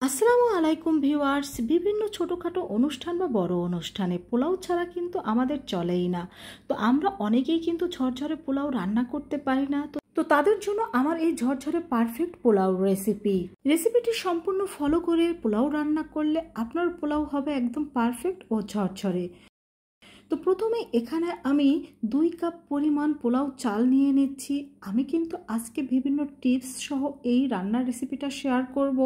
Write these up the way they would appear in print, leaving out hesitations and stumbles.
আসসালামু আলাইকুম ভিউয়ার্স। বিভিন্ন ছোটোখাটো অনুষ্ঠান বা বড় অনুষ্ঠানে পোলাও ছাড়া কিন্তু আমাদের চলেই না। তো আমরা অনেকেই কিন্তু ঝরঝরে পোলাও রান্না করতে পারি না। তো তাদের জন্য আমার এই ঝরঝরে পারফেক্ট পোলাও রেসিপিটি সম্পূর্ণ ফলো করে পোলাও রান্না করলে আপনার পোলাও হবে একদম পারফেক্ট ও ঝরঝরে। তো প্রথমে এখানে আমি 2 কাপ পরিমাণ পোলাও চাল নিয়ে নিচ্ছি। আমি কিন্তু আজকে বিভিন্ন টিপস সহ এই রান্নার রেসিপিটা শেয়ার করব,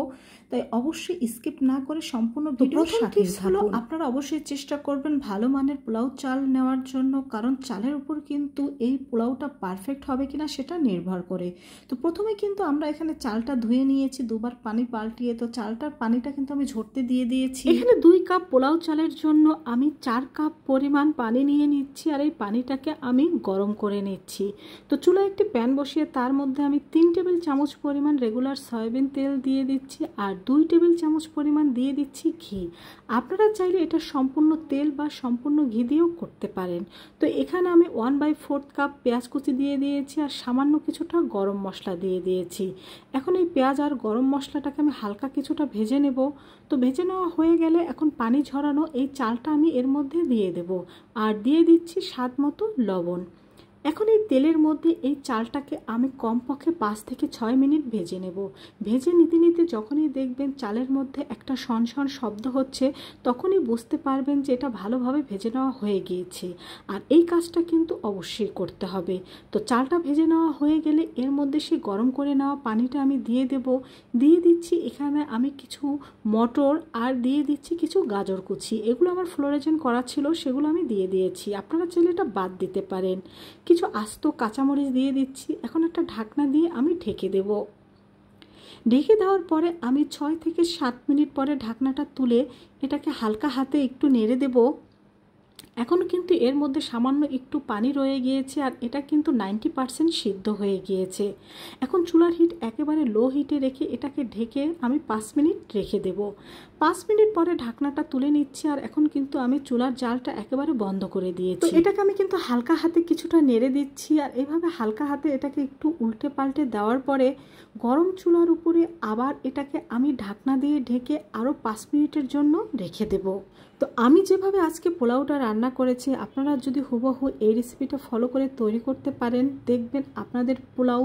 তাই অবশ্যই স্কিপ না করে সম্পূর্ণ ভিডিও সাথে থাকুন। আপনারা অবশ্যই চেষ্টা করবেন ভালো মানের পোলাও চাল নেওয়ার জন্য, কারণ চালের উপর কিন্তু এই পোলাওটা পারফেক্ট হবে কিনা সেটা নির্ভর করে। তো প্রথমে কিন্তু আমরা এখানে চালটা ধুয়ে নিয়েছি, 2বার পানি পাল্টিয়ে। তো চালটার পানিটা কিন্তু আমি ঝরতে দিয়ে দিয়েছি। এখানে 2 কাপ পোলাও চালের জন্য আমি 4 কাপ পরিমাণ পানি নিয়ে নিচ্ছি, আর এই পানিটাকে আমি গরম করে নিচ্ছি। তো চুলায় একটি প্যান বসিয়ে তার মধ্যে আমি 3 টেবিল চামচ পরিমাণ রেগুলার সয়াবিন তেল দিয়ে দিচ্ছি, আর 2 টেবিল চামচ পরিমাণ দিয়ে দিচ্ছি ঘি। আপনারা চাইলে এটা সম্পূর্ণ তেল বা সম্পূর্ণ ঘি দিয়েও করতে পারেন। তো এখানে আমি 1/4 কাপ পেঁয়াজ কুচি দিয়ে দিয়েছি, আর সামান্য কিছুটা গরম মশলা দিয়ে দিয়েছি। এখন এই পেঁয়াজ আর গরম মশলাটাকে আমি হালকা কিছুটা ভেজে নেব। তো ভেজে নেওয়া হয়ে গেলে এখন পানি ঝরানো এই চালটা আমি এর মধ্যে দিয়ে দেব, আর দিয়ে দিচ্ছি স্বাদ মতো লবণ। এখন এই তেলের মধ্যে এই চালটাকে আমি কমপক্ষে 5 থেকে 6 মিনিট ভেজে নেব। ভেজে নিতে নিতে যখনই দেখবেন চালের মধ্যে একটা শনশন শব্দ হচ্ছে, তখনই বুঝতে পারবেন যে এটা ভালোভাবে ভেজে নেওয়া হয়ে গিয়েছে। আর এই কাজটা কিন্তু অবশ্যই করতে হবে। তো চালটা ভেজে নেওয়া হয়ে গেলে এর মধ্যে সেই গরম করে নেওয়া পানিটা আমি দিয়ে দিচ্ছি এখানে আমি কিছু মটর, আর দিয়ে দিচ্ছি কিছু গাজর কুচি। এগুলো আমার ফ্লোরেজেন করা ছিল, সেগুলো আমি দিয়ে দিয়েছি। আপনারা চাইলে এটা বাদ দিতে পারেন। কিছু আস্ত কাঁচামরিচ দিয়ে দিচ্ছি। এখন একটা ঢাকনা দিয়ে আমি ঢেকে দেব। ঢেকে দেওয়ার পরে আমি 6 থেকে 7 মিনিট পরে ঢাকনাটা তুলে এটাকে হালকা হাতে একটু নেড়ে দেব। এখন কিন্তু এর মধ্যে সামান্য একটু পানি রয়ে গিয়েছে, আর এটা কিন্তু 90% সিদ্ধ হয়ে গিয়েছে। এখন চুলার হিট একেবারে লো হিটে রেখে এটাকে ঢেকে আমি 5 মিনিট রেখে দেব। 5 মিনিট পরে ঢাকনাটা তুলে নিচ্ছি, আর এখন কিন্তু আমি চুলার জালটা একেবারে বন্ধ করে দিয়েছি। তো এটাকে আমি কিন্তু হালকা হাতে কিছুটা নেড়ে দিচ্ছি, আর এভাবে হালকা হাতে এটাকে একটু উল্টে পাল্টে দেওয়ার পরে গরম চুলার উপরে আবার এটাকে আমি ঢাকনা দিয়ে ঢেকে আরও 5 মিনিটের জন্য রেখে দেব। তো আমি যেভাবে আজকে পোলাওটা রান্না করেছি, আপনারা যদি হুবহু এই রেসিপিটা ফলো করে তৈরি করতে পারেন, দেখবেন আপনাদের পোলাও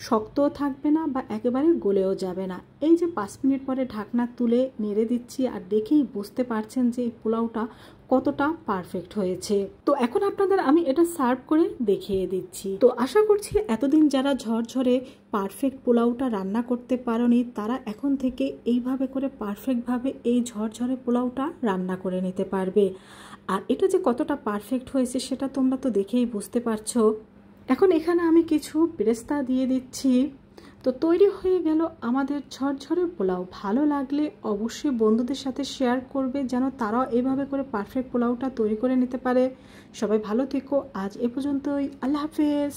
শক্তও থাকবে না বা একেবারে গলেও যাবে না। এই যে 5 মিনিট পরে ঢাকনা তুলে নেড়ে দিচ্ছি, আর দেখেই বুঝতে পারছেন যে এই পোলাওটা কতটা পারফেক্ট হয়েছে। তো এখন আপনাদের আমি এটা সার্ভ করে দেখিয়ে দিচ্ছি। তো আশা করছি এতদিন যারা ঝরঝরে পারফেক্ট পোলাওটা রান্না করতে পারোনি, তারা এখন থেকে এইভাবে করে পারফেক্টভাবে এই ঝরঝরে পোলাওটা রান্না করে নিতে পারবে। আর এটা যে কতটা পারফেক্ট হয়েছে সেটা তোমরা তো দেখেই বুঝতে পারছো। এখন এখানে আমি কিছু বেরেস্তা দিয়ে দিচ্ছি। তো তৈরি হয়ে গেল আমাদের ঝরঝরে পোলাও। ভালো লাগলে অবশ্যই বন্ধুদের সাথে শেয়ার করবে, যেন তারাও এইভাবে করে পারফেক্ট পোলাওটা তৈরি করে নিতে পারে। সবাই ভালো থেকো। আজ এ পর্যন্তই। আল্লাহ হাফেজ।